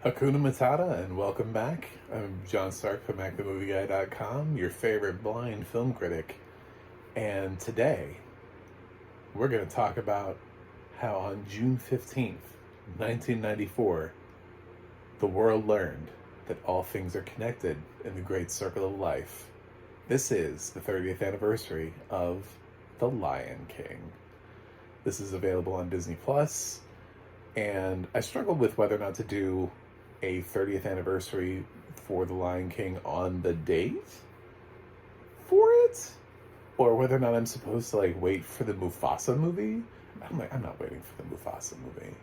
Hakuna Matata, and welcome back. I'm John Stark from MacTheMovieGuy.com, your favorite blind film critic. And today, we're going to talk about how on June 15th, 1994, the world learned that all things are connected in the great circle of life. This is the 30th anniversary of The Lion King. This is available on Disney Plus, and I struggled with whether or not to do a 30th anniversary for The Lion King on the date for it, or whether or not I'm supposed to wait for the Mufasa movie. I'm not waiting for the Mufasa movie.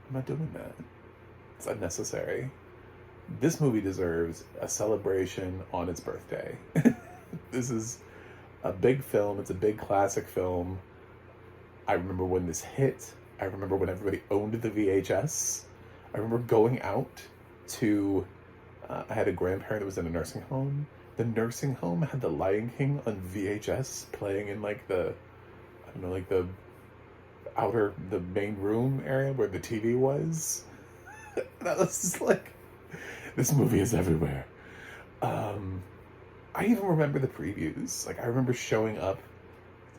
I'm not doing that. It's unnecessary. This movie deserves a celebration on its birthday. This is a big film. It's a big classic film. I remember when this hit. I remember when everybody owned the VHS. I remember going out to, I had a grandparent that was in a nursing home. The nursing home had The Lion King on VHS playing in the main room area where the TV was. And I was just like, this movie is everywhere. I even remember the previews. I remember showing up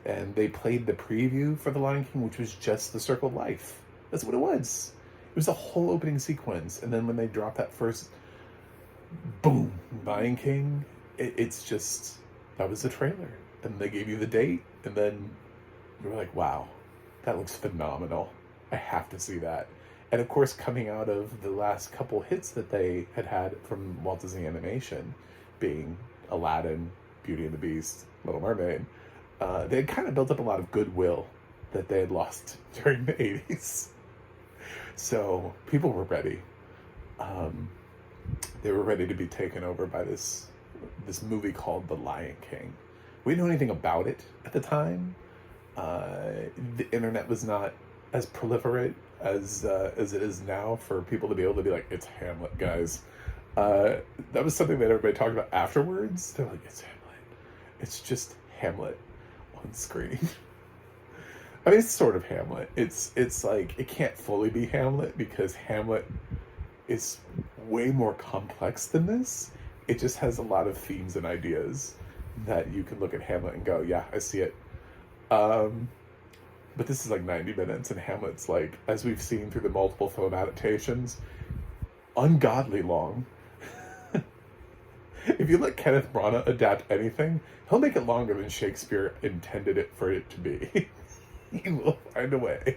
and they played the preview for The Lion King, which was just the Circle of Life. That's what it was. It was a whole opening sequence, and then when they dropped that first boom, Lion King, it's just, that was the trailer. And they gave you the date, and then you were like, wow, that looks phenomenal. I have to see that. And of course, coming out of the last couple hits that they had from Walt Disney Animation, being Aladdin, Beauty and the Beast, Little Mermaid, they had kind of built up a lot of goodwill that they had lost during the 80s. So people were ready. They were ready to be taken over by this movie called The Lion King. We didn't know anything about it at the time. The internet was not as proliferate as it is now for people to be able to be like, it's Hamlet, guys. That was something that everybody talked about afterwards. They're like, it's Hamlet. It's just Hamlet on screen. I mean, it's sort of Hamlet. It's like, it can't fully be Hamlet because Hamlet is way more complex than this. It just has a lot of themes and ideas that you can look at Hamlet and go, yeah, I see it. But this is 90 minutes, and Hamlet's as we've seen through the multiple film adaptations, ungodly long. If you let Kenneth Branagh adapt anything, he'll make it longer than Shakespeare intended it for it to be. He will find a way.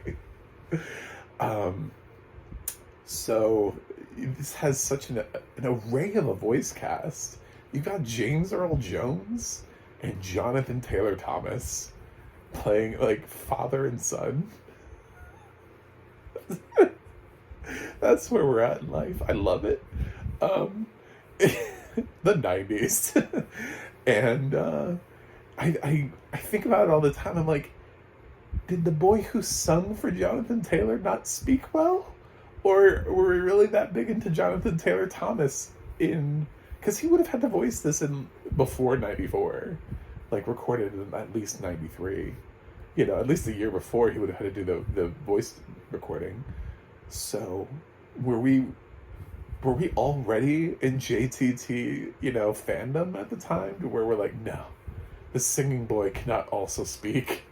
So this has such an array of a voice cast. You've got James Earl Jones and Jonathan Taylor Thomas playing father and son. That's where we're at in life. I love it. The 90s. And I think about it all the time. I'm like, did the boy who sung for Jonathan Taylor not speak well? Or were we really that big into Jonathan Taylor Thomas because he would have had to voice this in before 94, recorded in at least 93. At least a year before he would have had to do the voice recording. So were we already in JTT, fandom at the time to where we're like, no, the singing boy cannot also speak.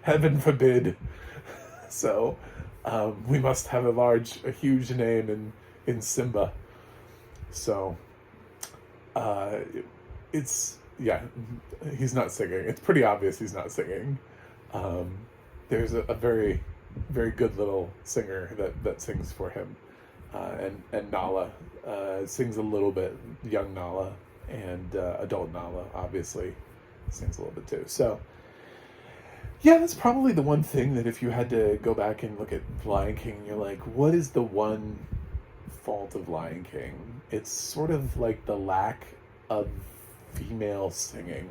Heaven forbid. So we must have a huge name in Simba. So he's not singing. It's pretty obvious he's not singing. There's a very, very good little singer that sings for him. And Nala sings a little bit, young Nala, and adult Nala, obviously, sings a little bit too. So, yeah, that's probably the one thing that if you had to go back and look at Lion King, you're like, what is the one fault of Lion King? It's sort of the lack of female singing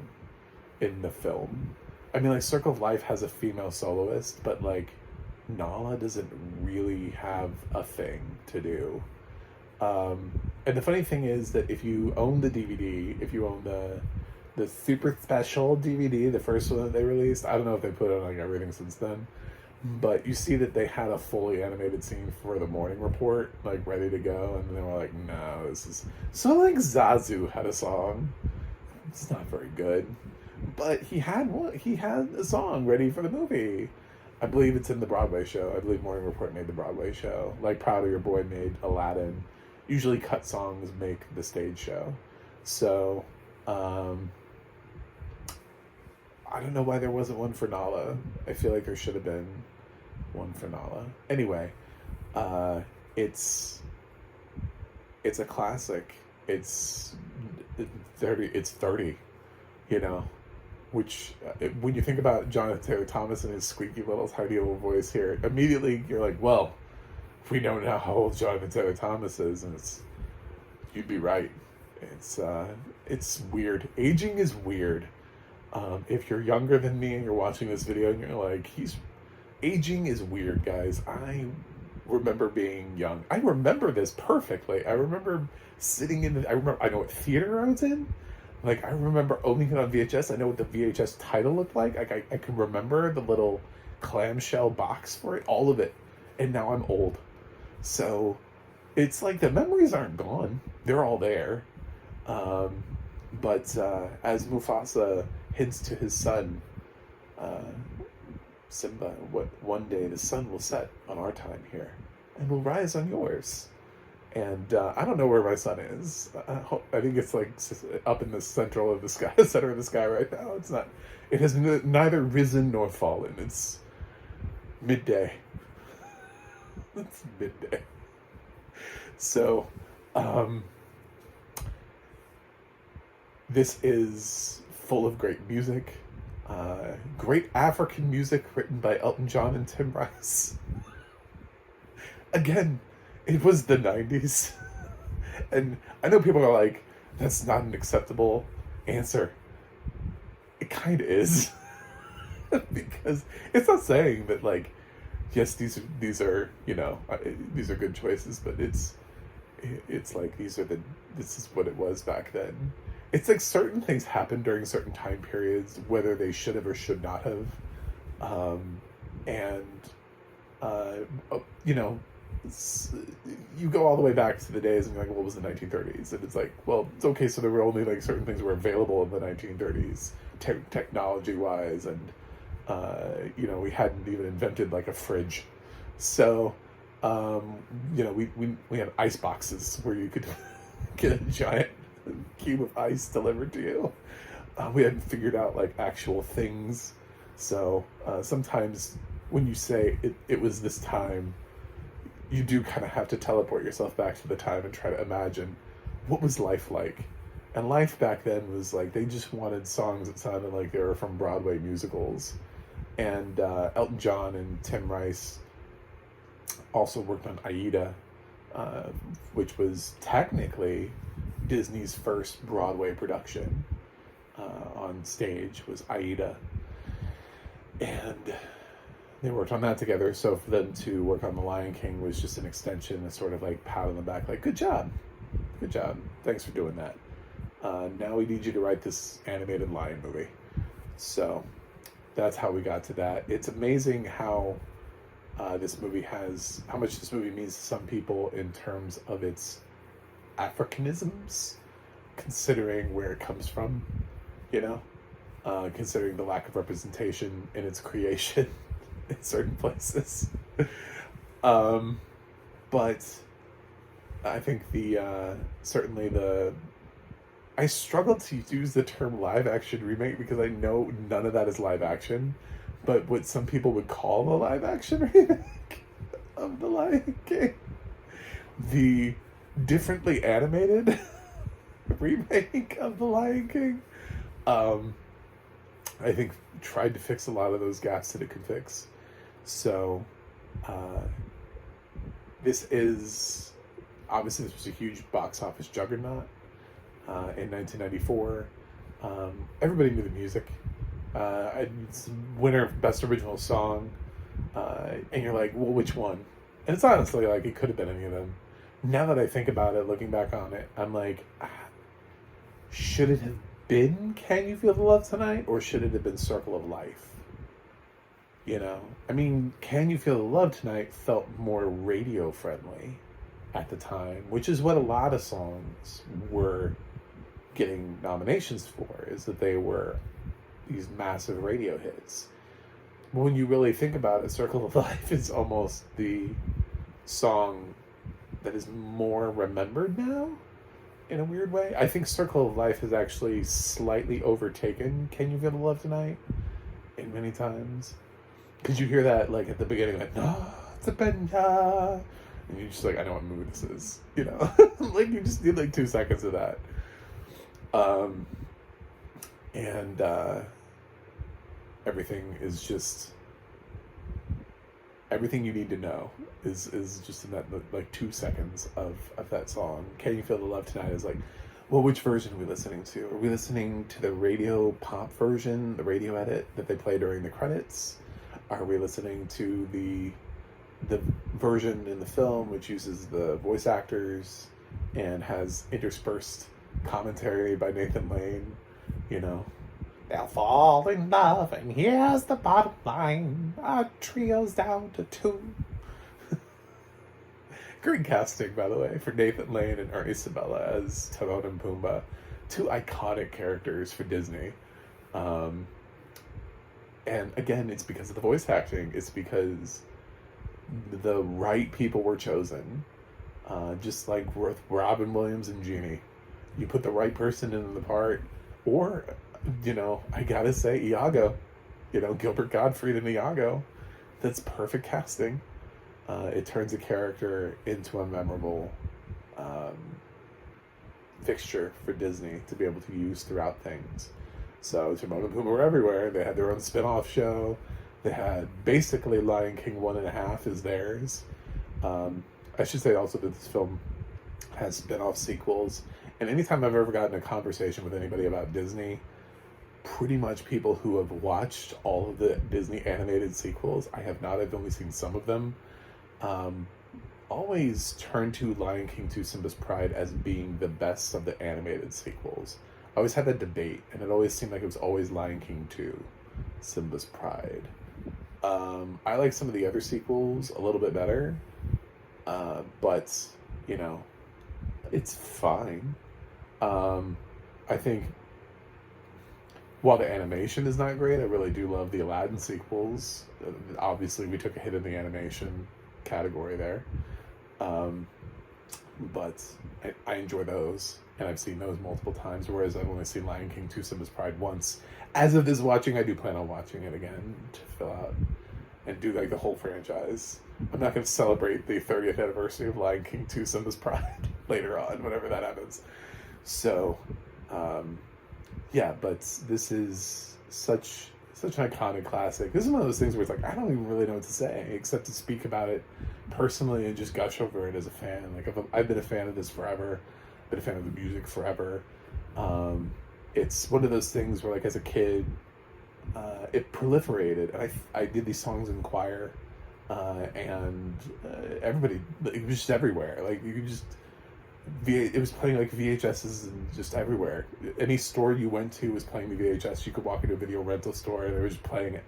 in the film. I mean, Circle of Life has a female soloist, but Nala doesn't really have a thing to do. And the funny thing is that if you own the DVD, if you own the super special DVD, the first one that they released, I don't know if they put it on everything since then, But you see that they had a fully animated scene for the morning report, like ready to go, and they were like, no, this is so like Zazu had a song. It's not very good. But he had a song ready for the movie. I believe it's in the Broadway show. I believe Morning Report made the Broadway show. Like Proud of Your Boy made Aladdin. Usually cut songs make the stage show. So, I don't know why there wasn't one for Nala. I feel like there should have been one for Nala. Anyway, it's a classic. It's 30. It's 30. You know, which when you think about Jonathan Taylor Thomas and his squeaky little tiny little voice here, immediately you're like, well, we know now how old Jonathan Taylor Thomas is, and you'd be right. It's weird. Aging is weird. If you're younger than me and you're watching this video and you're like, aging is weird, guys. I remember being young. I remember this perfectly. I remember I know what theater I was in. Like, I remember owning it on VHS. I know what the VHS title looked like. I can remember the little clamshell box for it, all of it. And now I'm old. So, it's like the memories aren't gone. They're all there. But as Mufasa hints to his son, Simba, one day the sun will set on our time here and will rise on yours. And I don't know where my son is. I think it's like up in the center of the sky right now. It's not. It has neither risen nor fallen. It's midday. It's midday. So, this is full of great music. Great African music written by Elton John and Tim Rice. Again, it was the 90s. And I know people are like, that's not an acceptable answer. It kind of is. Because it's not saying that, like, yes, these are, these are good choices, but it's like this is what it was back then. It's like certain things happen during certain time periods, whether they should have or should not have. You go all the way back to the days and you're like, what was the 1930s? And it's like, well, it's okay, so there were only like certain things were available in the 1930s, technology-wise, and, we hadn't even invented like a fridge. So, we had ice boxes where you could get a giant cube of ice delivered to you. We hadn't figured out like actual things. So sometimes when you say it was this time, you do kind of have to teleport yourself back to the time and try to imagine what was life like. And life back then was like, they just wanted songs that sounded like they were from Broadway musicals. And Elton John and Tim Rice also worked on Aida, which was technically Disney's first Broadway production on stage, was Aida. And they worked on that together, so for them to work on The Lion King was just an extension, a sort of like pat on the back, like, good job, thanks for doing that. Now we need you to write this animated lion movie. So that's how we got to that. It's amazing how how much this movie means to some people in terms of its Africanisms, considering where it comes from, considering the lack of representation in its creation in certain places. But I think I struggle to use the term live action remake because I know none of that is live action, but what some people would call the live action remake of The Lion King, the differently animated remake of The Lion King, I think tried to fix a lot of those gaps that it could fix. So this was a huge box office juggernaut in 1994. Everybody knew the music. It's winner of Best Original Song, and you're like, well, which one? And it's honestly like it could have been any of them. Now that I think about it, looking back on it, I'm like, should it have been Can You Feel the Love Tonight, or should it have been Circle of Life? You know, I mean, Can You Feel the Love Tonight felt more radio friendly at the time, which is what a lot of songs were getting nominations for, is that they were these massive radio hits. But when you really think about it, Circle of Life is almost the song that is more remembered now in a weird way. I think Circle of Life has actually slightly overtaken Can You Feel the Love Tonight in many times. Because you hear that like at the beginning, like, no, it's a benya. And you're just like, I know what movie this is. You know? Like you just need like 2 seconds of that. And everything is just everything you need to know is just in that like 2 seconds of that song. Can You Feel the Love Tonight is like, well, which version are we listening to? Are we listening to the radio pop version, the radio edit that they play during the credits? Are we listening to the version in the film which uses the voice actors and has interspersed commentary by Nathan Lane? You know, they'll fall in love, and here's the bottom line: our trio's down to 2. Great casting, by the way, for Nathan Lane and Ernie Sabella as Timon and Pumbaa. 2 iconic characters for Disney. And again, it's because of the voice acting. It's because the right people were chosen. Just like with Robin Williams and Genie. You put the right person in the part. Or, you know, I gotta say, Iago. You know, Gilbert Gottfried and Iago. That's perfect casting. It turns a character into a memorable fixture for Disney to be able to use throughout things. So Timon and Pumbaa were everywhere. They had their own spin-off show. They had basically Lion King 1.5 is theirs. I should say also that this film has spin-off sequels. And anytime I've ever gotten a conversation with anybody about Disney, pretty much people who have watched all of the Disney animated sequels, I have not, I've only seen some of them, always turn to Lion King 2 Simba's Pride as being the best of the animated sequels. I always had that debate, and it always seemed like it was always Lion King 2 Simba's Pride. I like some of the other sequels a little bit better, but, you know, it's fine. I think while the animation is not great, I really do love the Aladdin sequels. Obviously, we took a hit in the animation category there. But I enjoy those, and I've seen those multiple times, whereas I've only seen Lion King 2 Simba's Pride once. As of this watching, I do plan on watching it again to fill out and do like the whole franchise. I'm not going to celebrate the 30th anniversary of Lion King 2 Simba's Pride later on, whenever that happens. So, yeah, but this is such an iconic classic. This is one of those things where it's like, I don't even really know what to say except to speak about it personally and just gush over it as a fan. Like, I've been a fan of this forever. Been a fan of the music forever. It's one of those things where, like, as a kid, it proliferated, and I did these songs in choir, and everybody, it was just everywhere. Like, you could just, it was playing like VHSs and just everywhere. Any store you went to was playing the VHS. You could walk into a video rental store and they were just playing it.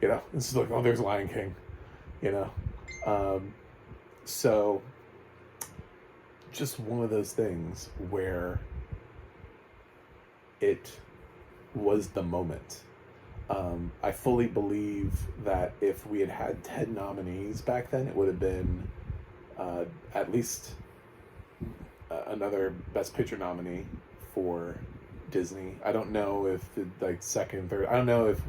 You know, it's like, oh, there's Lion King. You know, so just one of those things where it was the moment. I fully believe that if we had had 10 nominees back then, it would have been at least another Best Picture nominee for Disney. I don't know if the like second, third. I don't know if,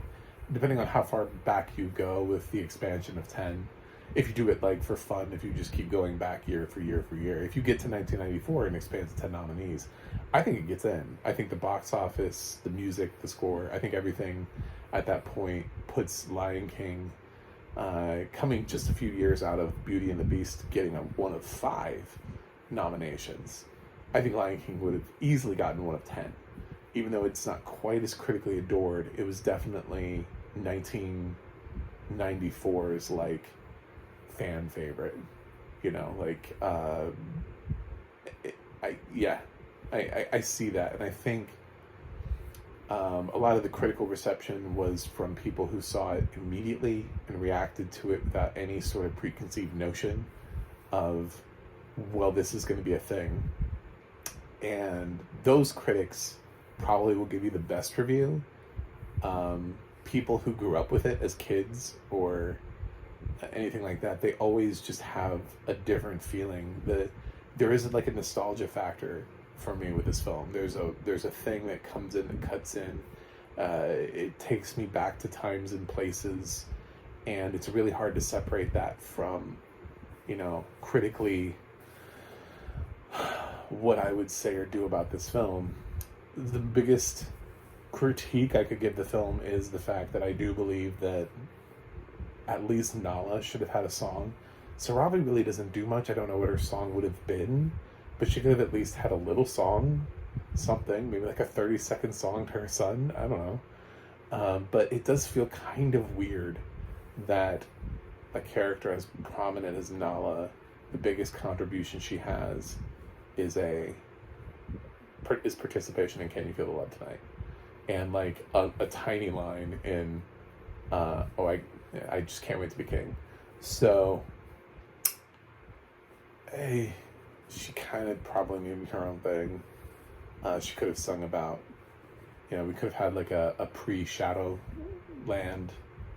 depending on how far back you go with the expansion of 10. If you do it like for fun, if you just keep going back year for year for year, if you get to 1994 and expand to 10 nominees, I think it gets in. I think the box office, the music, the score, I think everything at that point puts Lion King, coming just a few years out of Beauty and the Beast, getting a 1 of 5 nominations. I think Lion King would have easily gotten 1 of 10. Even though it's not quite as critically adored, it was definitely 1994's like fan favorite. You know, like I see that, and I think A lot of the critical reception was from people who saw it immediately and reacted to it without any sort of preconceived notion of, well, this is going to be a thing. And those critics probably will give you the best review. People who grew up with it as kids or anything like that, they always just have a different feeling. There is like a nostalgia factor for me with this film. There's a thing that comes in, that cuts in. It takes me back to times and places, and it's really hard to separate that from, critically what I would say or do about this film. The biggest critique I could give the film is the fact that I do believe that at least Nala should have had a song. Sarabi really doesn't do much. I don't know what her song would have been, but she could have at least had a little song, something, maybe like a 30-second song to her son. I don't know. But it does feel kind of weird that a character as prominent as Nala, the biggest contribution she has is participation in Can You Feel the Love Tonight? And like a tiny line in I just can't wait to be king. So she kind of probably needed her own thing. She could have sung about, we could have had like a pre-Shadowland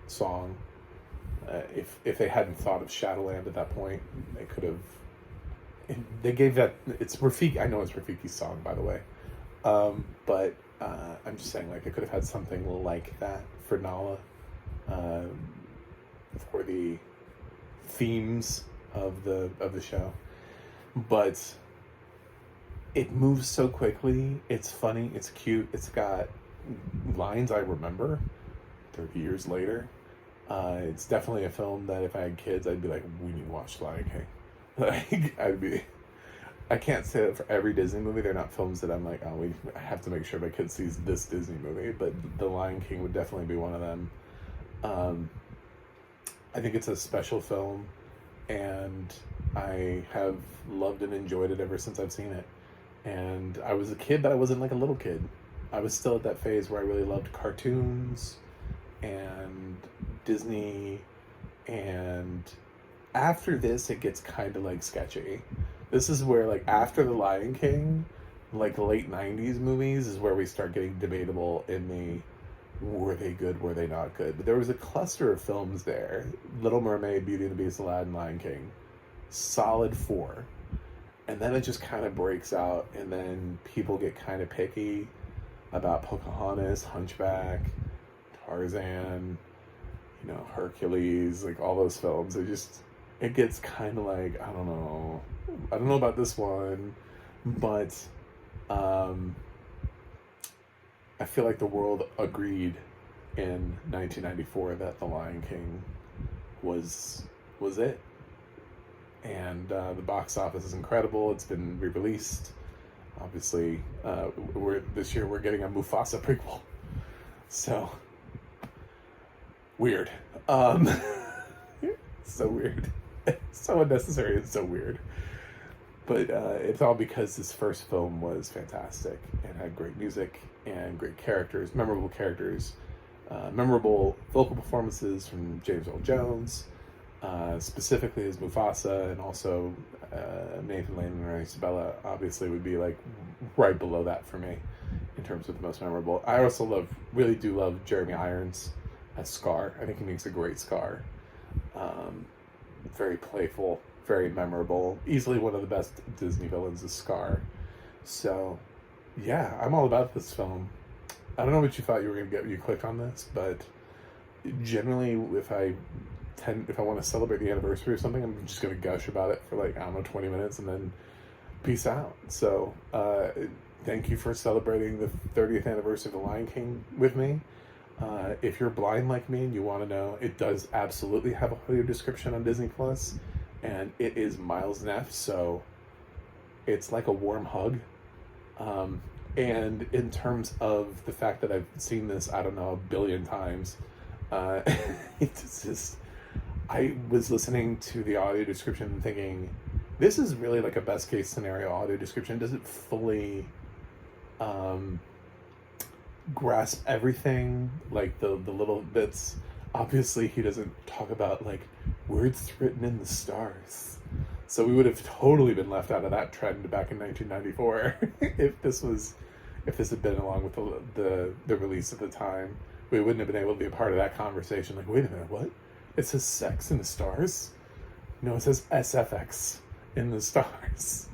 song. If they hadn't thought of Shadowland at that point, they could have. They gave that. It's Rafiki. I know it's Rafiki's song, by the way. But I'm just saying, like, I could have had something like that for Nala. For the themes of the show. But it moves so quickly. It's funny. It's cute. It's got lines I remember 30 years later. It's definitely a film that if I had kids, I'd be like, we need to watch Lion King. Like, I can't say that for every Disney movie. They're not films that I'm like, I have to make sure my kid sees this Disney movie. But The Lion King would definitely be one of them. I think it's a special film, and I have loved and enjoyed it ever since I've seen it. And I was a kid, but I wasn't like a little kid. I was still at that phase where I really loved cartoons and Disney, and after this it gets kind of like sketchy. This is where, like, after The Lion King, like the late 90s movies is where we start getting debatable in the were they good, were they not good. But there was a cluster of films there: Little Mermaid, Beauty and the Beast, Aladdin, Lion King, solid 4. And then it just kind of breaks out, and then people get kind of picky about Pocahontas, Hunchback, Tarzan, Hercules, like all those films. It gets kind of like, I don't know about this one, but I feel like the world agreed in 1994 that The Lion King was it. And the box office is incredible. It's been re-released. Obviously, this year we're getting a Mufasa prequel. So weird. So weird. So unnecessary and so weird. But it's all because this first film was fantastic and had great music and great characters, memorable vocal performances from James Earl Jones, specifically as Mufasa, and also Nathan Lane and Isabella obviously would be like right below that for me in terms of the most memorable. I also really do love Jeremy Irons as Scar. I think he makes a great Scar. Very playful, very memorable. Easily one of the best Disney villains is Scar. So, yeah, I'm all about this film. I don't know what you thought you were going to get when you clicked on this, but generally, if I want to celebrate the anniversary or something, I'm just going to gush about it for 20 minutes and then peace out. So, thank you for celebrating the 30th anniversary of The Lion King with me. If you're blind like me and you want to know, it does absolutely have a audio description on Disney Plus, and it is Miles Neff, so it's like a warm hug. And in terms of the fact that I've seen this, I don't know, a billion times, it's just, I was listening to the audio description and thinking, this is really like a best case scenario audio description. Does it fully grasp everything, like the little bits. Obviously, he doesn't talk about like words written in the stars. So we would have totally been left out of that trend back in 1994 if this had been along with the release at the time. We wouldn't have been able to be a part of that conversation. Like, wait a minute, what? It says sex in the stars? No, it says SFX in the stars.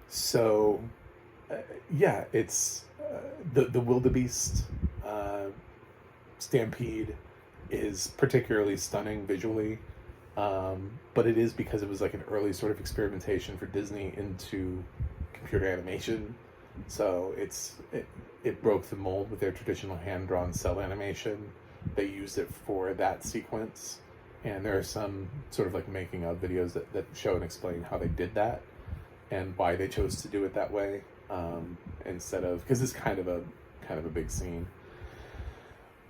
So, yeah, it's the wildebeest stampede is particularly stunning visually, but it is because it was like an early sort of experimentation for Disney into computer animation. So it broke the mold with their traditional hand-drawn cell animation. They used it for that sequence, and there are some sort of like making of videos that show and explain how they did that and why they chose to do it that way, instead of, because it's kind of a big scene.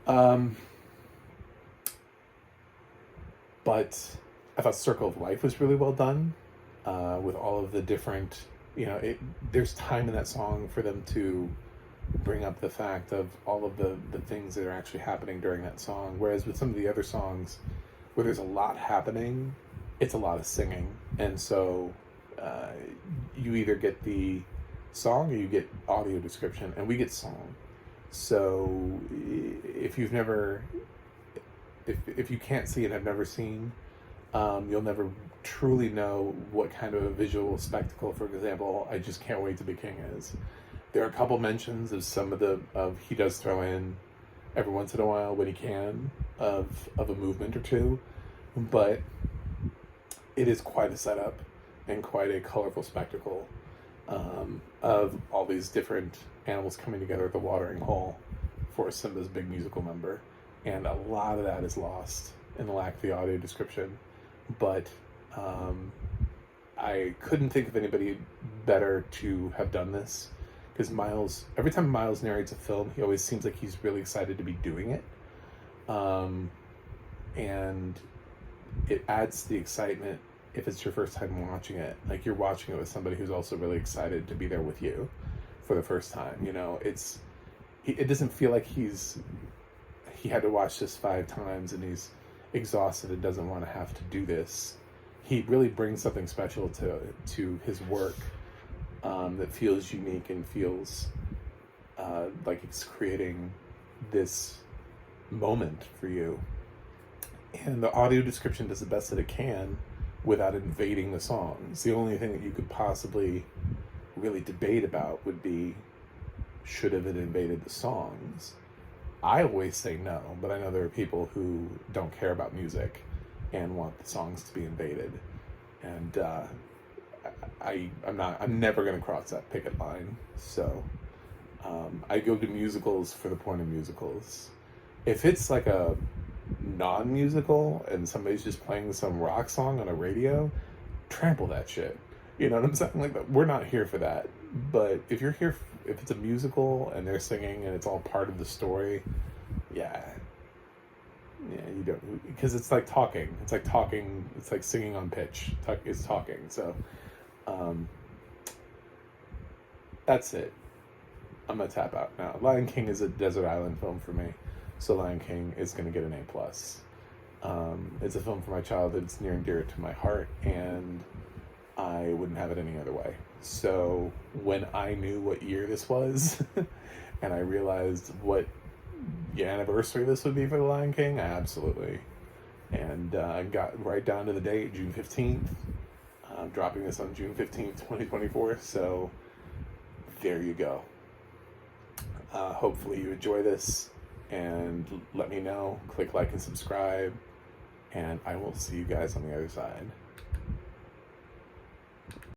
But I thought Circle of Life was really well done, with all of the different, there's time in that song for them to bring up the fact of all of the things that are actually happening during that song. Whereas with some of the other songs where there's a lot happening, it's a lot of singing. And so you either get the song or you get audio description, and we get song. So if you can't see and have never seen, you'll never truly know what kind of a visual spectacle, for example, I Just Can't Wait to Be King is. There are a couple mentions of he does throw in every once in a while when he can of a movement or two, but it is quite a setup and quite a colorful spectacle, of all these different animals coming together at the watering hole for Simba's big musical number. And a lot of that is lost in the lack of the audio description. But I couldn't think of anybody better to have done this, because every time Miles narrates a film, he always seems like he's really excited to be doing it. And it adds to the excitement if it's your first time watching it. Like, you're watching it with somebody who's also really excited to be there with you for the first time. It doesn't feel like he had to watch this 5 times and he's exhausted and doesn't want to have to do this. He really brings something special to his work, that feels unique and feels like it's creating this moment for you. And the audio description does the best that it can without invading the songs. The only thing that you could possibly really debate about would be, should have it invaded the songs? I always say no, but I know there are people who don't care about music and want the songs to be invaded. And I'm never going to cross that picket line. So I go to musicals for the point of musicals. If it's like a non-musical and somebody's just playing some rock song on a radio, trample that shit. You know what I'm saying? Like, we're not here for that. But if you're here, if it's a musical and they're singing and it's all part of the story, yeah, you don't, because it's like talking. It's like singing on pitch. It's talking. So, that's it. I'm gonna tap out now. Lion King is a desert island film for me, so Lion King is gonna get an A+. It's a film for my childhood. It's near and dear to my heart, and I wouldn't have it any other way. So when I knew what year this was, and I realized what anniversary this would be for The Lion King, absolutely. And I got right down to the date, June 15th. I'm dropping this on June 15th, 2024. So there you go. Hopefully you enjoy this, and let me know. Click like and subscribe, and I will see you guys on the other side.